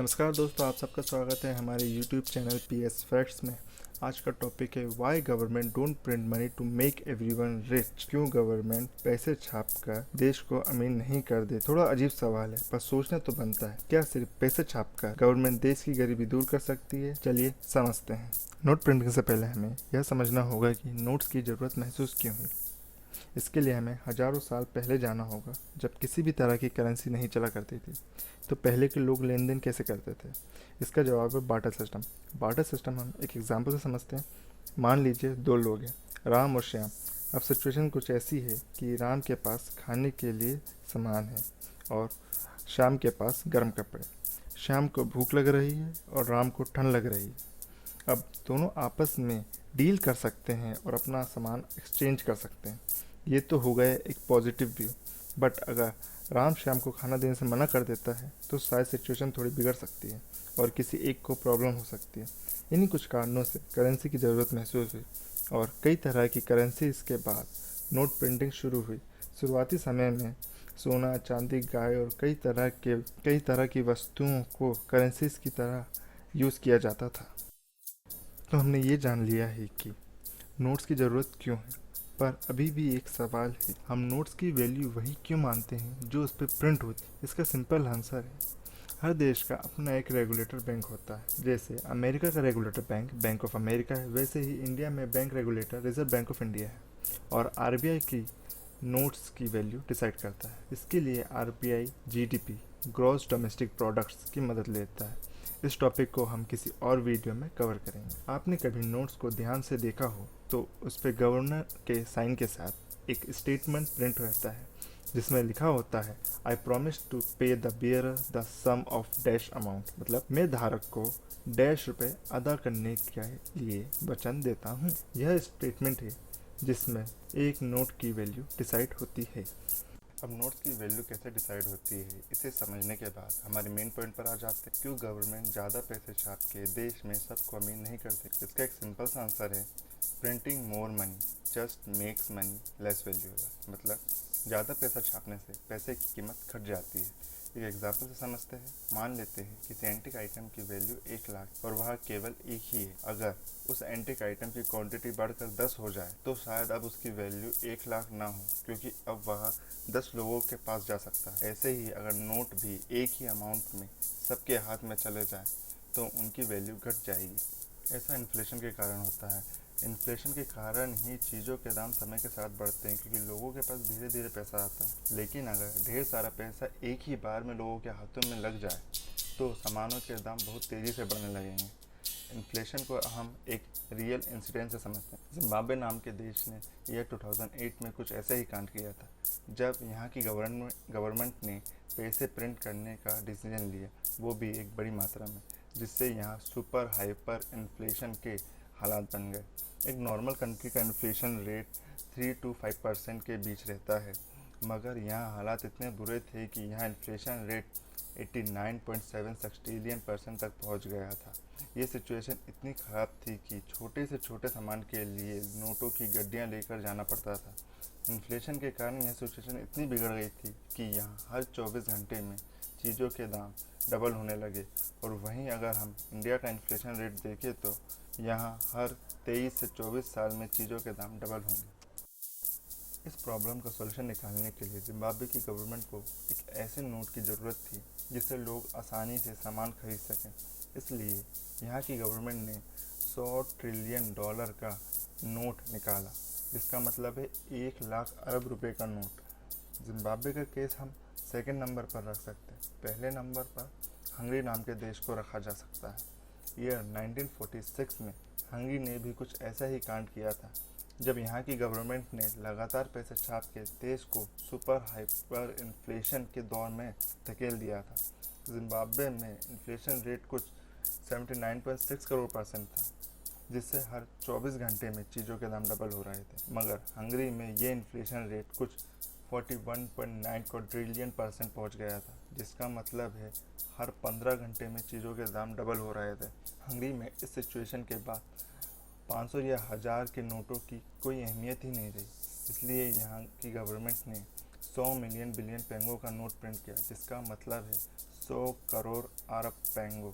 नमस्कार दोस्तों, आप सबका स्वागत है हमारे YouTube चैनल PS फैक्ट्स में। आज का टॉपिक है why government don't print money to make everyone rich. क्यों गवर्नमेंट पैसे छाप कर देश को अमीर नहीं कर दे। थोड़ा अजीब सवाल है पर सोचना तो बनता है। क्या सिर्फ पैसे छाप कर गवर्नमेंट देश की गरीबी दूर कर सकती है? चलिए समझते हैं। नोट प्रिंटिंग से पहले हमें यह समझना होगा कि नोट्स की ज़रूरत महसूस क्यों हुई। इसके लिए हमें हजारों साल पहले जाना होगा, जब किसी भी तरह की करेंसी नहीं चला करती थी। तो पहले के लोग लेन देन कैसे करते थे? इसका जवाब है बार्टर सिस्टम। बार्टर सिस्टम हम एक एग्जाम्पल से समझते हैं। मान लीजिए दो लोग हैं, राम और श्याम। अब सिचुएशन कुछ ऐसी है कि राम के पास खाने के लिए सामान है और श्याम के पास गर्म कपड़े। श्याम को भूख लग रही है और राम को ठंड लग रही है। अब दोनों आपस में डील कर सकते हैं और अपना सामान एक्सचेंज कर सकते हैं। ये तो हो गया एक पॉजिटिव व्यू। बट अगर राम श्याम को खाना देने से मना कर देता है तो शायद सिचुएशन थोड़ी बिगड़ सकती है और किसी एक को प्रॉब्लम हो सकती है। इन्हीं कुछ कारणों से करेंसी की ज़रूरत महसूस हुई और कई तरह की करेंसी इसके बाद नोट प्रिंटिंग शुरू हुई। शुरुआती समय में सोना, चांदी, गाय और कई तरह की वस्तुओं को करेंसीज की तरह यूज़ किया जाता था। तो हमने ये जान लिया है कि नोट्स की ज़रूरत क्यों है। पर अभी भी एक सवाल है, हम नोट्स की वैल्यू वही क्यों मानते हैं जो उस पर प्रिंट होती है? इसका सिंपल आंसर है, हर देश का अपना एक रेगुलेटर बैंक होता है। जैसे अमेरिका का regulator bank bank of America है, वैसे ही इंडिया में bank regulator reserve bank of India है। और आरबीआई की नोट्स की वैल्यू डिसाइड करता है। इसके लिए RBI GDP, gross domestic products की मदद लेता है। इस टॉपिक को हम किसी और वीडियो में कवर करेंगे। आपने कभी नोट्स को ध्यान से देखा हो तो उस पर गवर्नर के साइन के साथ एक स्टेटमेंट प्रिंट रहता है जिसमें लिखा होता है, I promise to pay the bearer the sum of dash amount. मतलब मैं धारक को डैश रुपए अदा करने के लिए वचन देता हूँ। यह स्टेटमेंट है जिसमें एक नोट की वैल्यू डिसाइड होती है। अब नोट्स की वैल्यू कैसे डिसाइड होती है, इसे समझने के बाद हमारे मेन पॉइंट पर आ जाते हैं। क्यों गवर्नमेंट ज़्यादा पैसे छाप के देश में सबको अमीर नहीं कर सकती? इसका एक सिंपल सा आंसर है, printing more money just makes money less valuable. मतलब ज़्यादा पैसा छापने से पैसे की कीमत घट जाती है। एक एग्जाम्पल से समझते हैं। मान लेते हैं किसी एंटिक आइटम की वैल्यू 1 लाख और वह केवल एक ही है। अगर उस एंटिक आइटम की क्वांटिटी बढ़कर 10 हो जाए तो शायद अब उसकी वैल्यू 1 लाख ना हो, क्योंकि अब वह 10 लोगों के पास जा सकता है। ऐसे ही अगर नोट भी एक ही अमाउंट में सबके हाथ में चले जाए तो उनकी वैल्यू घट जाएगी। ऐसा इन्फ्लेशन के कारण होता है। इन्फ्लेशन के कारण ही चीज़ों के दाम समय के साथ बढ़ते हैं, क्योंकि लोगों के पास धीरे धीरे पैसा आता है। लेकिन अगर ढेर सारा पैसा एक ही बार में लोगों के हाथों में लग जाए तो सामानों के दाम बहुत तेज़ी से बढ़ने लगेंगे। इन्फ्लेशन को हम एक रियल इंसिडेंट से समझते हैं। जिम्बाब्वे नाम के देश ने ईयर 2008 में कुछ ऐसे ही कांड किया था, जब यहाँ की गवर्नमेंट ने पैसे प्रिंट करने का डिसीजन लिया, वो भी एक बड़ी मात्रा में, जिससे यहाँ सुपर हाइपर इन्फ्लेशन के हालात बन गए। एक नॉर्मल कंट्री का इन्फ्लेशन रेट 3 to 5% के बीच रहता है, मगर यहाँ हालात इतने बुरे थे कि यहाँ इन्फ्लेशन रेट 89.76 ट्रिलियन % तक पहुँच गया था। ये सिचुएशन इतनी ख़राब थी कि छोटे से छोटे सामान के लिए नोटों की गड्डियाँ लेकर जाना पड़ता था। इन्फ्लेशन के कारण यह सिचुएशन इतनी बिगड़ गई थी कि यहाँ हर 24 घंटे में चीज़ों के दाम डबल होने लगे। और वहीं अगर हम इंडिया का इन्फ्लेशन रेट देखें तो यहाँ हर 23 से 24 साल में चीज़ों के दाम डबल होंगे। इस प्रॉब्लम का सॉल्यूशन निकालने के लिए जिम्बाब्वे की गवर्नमेंट को एक ऐसे नोट की ज़रूरत थी जिससे लोग आसानी से सामान खरीद सकें। इसलिए यहाँ की गवर्नमेंट ने 100 ट्रिलियन डॉलर का नोट निकाला, जिसका मतलब है 1 लाख अरब रुपए का नोट। जिम्बाब्वे का केस हम सेकंड नंबर पर रख सकते हैं। पहले नंबर पर हंगरी नाम के देश को रखा जा सकता है। ईयर 1946 में हंगरी ने भी कुछ ऐसा ही कांड किया था, जब यहाँ की गवर्नमेंट ने लगातार पैसे छाप के देश को सुपर हाइपर इन्फ्लेशन के दौर में धकेल दिया था। जिम्बाब्वे में इन्फ्लेशन रेट कुछ 79.6 करोड़ % था, जिससे हर 24 घंटे में चीज़ों के दाम डबल हो रहे थे। मगर हंगरी में ये इन्फ्लेशन रेट कुछ 41.9 क्वाड्रिलियन % पहुँच गया था, जिसका मतलब है हर 15 घंटे में चीज़ों के दाम डबल हो रहे थे। हंगरी में इस सिचुएशन के बाद 500 या 1000 के नोटों की कोई अहमियत ही नहीं रही। इसलिए यहाँ की गवर्नमेंट ने 100 मिलियन बिलियन पेंगो का नोट प्रिंट किया, जिसका मतलब है 100 करोड़ अरब पेंगो,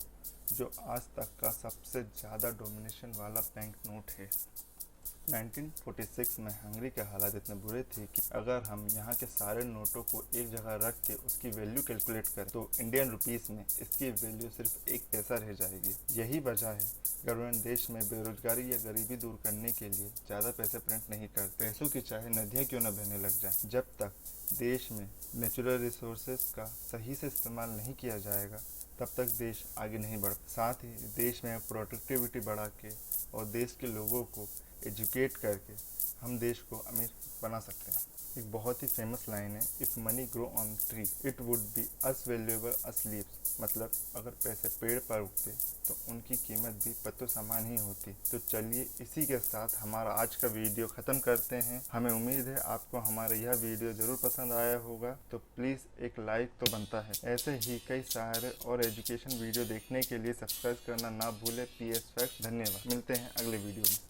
जो आज तक का सबसे ज़्यादा डोमिनेशन वाला बैंक नोट है। 1946 में हंगरी के हालात इतने बुरे थे कि अगर हम यहाँ के सारे नोटों को एक जगह रख के उसकी वैल्यू कैलकुलेट करें तो इंडियन रुपीस में इसकी वैल्यू सिर्फ 1 पैसा रह जाएगी। यही वजह है गवर्नमेंट देश में बेरोजगारी या गरीबी दूर करने के लिए ज़्यादा पैसे प्रिंट नहीं करते। पैसों की चाहे नदियाँ क्यों न बहने लग जाए, जब तक देश में नेचुरल रिसोर्सेज का सही से इस्तेमाल नहीं किया जाएगा तब तक देश आगे नहीं बढ़। साथ ही देश में प्रोडक्टिविटी बढ़ा के और देश के लोगों को एजुकेट करके हम देश को अमीर बना सकते हैं। एक बहुत ही फेमस लाइन है, if money grow on tree it would be us valuable us leaves. मतलब अगर पैसे पेड़ पर उगते तो उनकी कीमत भी पत्तों समान ही होती। तो चलिए इसी के साथ हमारा आज का वीडियो ख़त्म करते हैं। हमें उम्मीद है आपको हमारा यह वीडियो ज़रूर पसंद आया होगा, तो प्लीज़ एक लाइक तो बनता है। ऐसे ही कई सारे और एजुकेशन वीडियो देखने के लिए सब्सक्राइब करना ना भूलें PS फैक्ट्स। धन्यवाद, मिलते हैं अगले वीडियो में।